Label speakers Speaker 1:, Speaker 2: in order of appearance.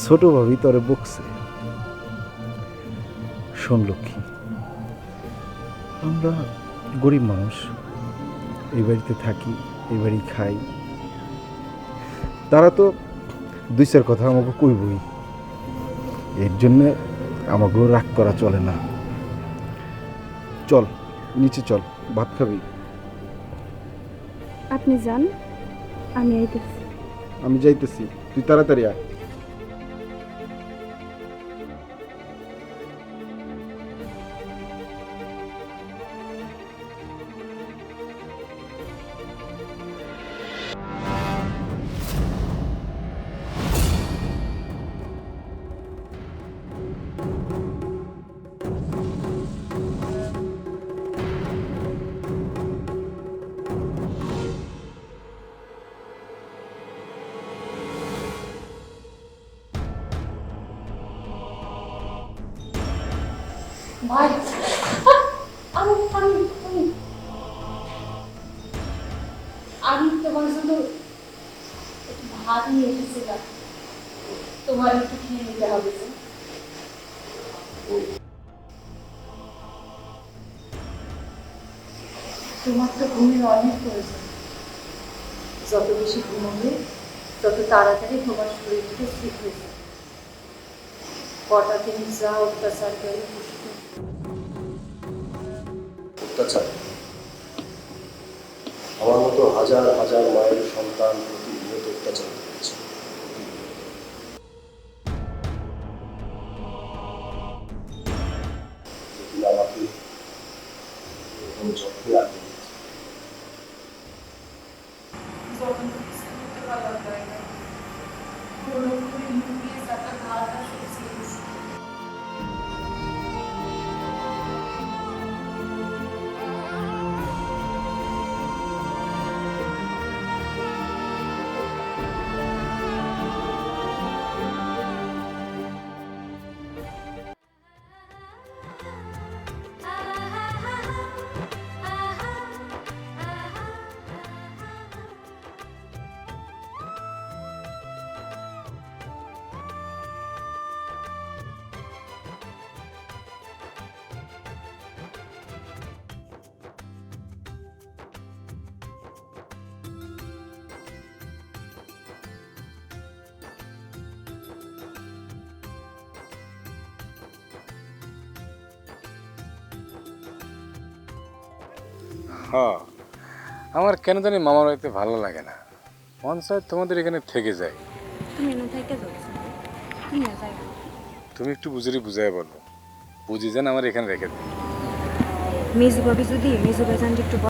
Speaker 1: ছোট ভাবি তোরে বকছে। শোন লক্ষ্মী, আমরা গরিব মানুষ, এই বাড়িতে থাকি, এই বাড়ি খাই। তারা তো দুই চার কথা আমাকে কইবই, এর জন্যে আমাকেও রাগ করা চলে না। চল নিচে চল, ভাত খাবি?
Speaker 2: আপনি যান, আমি আইতেছি।
Speaker 1: আমি যাইতেছি, তুই তাড়াতাড়ি আয়।
Speaker 3: ভাই আমি আমি আমি আমি তোমার জন্য একটু ভাত নিয়ে এসেছিলাম, তোমার একটু খেয়ে নিতে হবে। তোমার তো ঘুমের অনেক প্রয়োজন, যত বেশি ঘুমাবে তত তাড়াতাড়ি তোমার শরীরটা ঠিক হয়ে যাবে। কটা দিন যা অত্যাচার করে
Speaker 4: অত্যাচার, আমার মতো হাজার হাজার মায়ের সন্তান প্রতিনিয়ত অত্যাচার করেছে। আমাকে এরকম যত্নে রাখে।
Speaker 5: হ্যাঁ, আমার কেন জানি মামার বাড়িতে ভালো লাগে না, মন চায় তোমাদের এখানে থেকে যাই।
Speaker 2: তুমি এনে থেকে যাচ্ছ, তুমি যাই।
Speaker 5: তুমি একটু বুঝাই বলো, বুঝি যেন আমার এখানে রেখে দেয়।
Speaker 2: মেজু ভাবি যদি মেজু ভাইজান একটু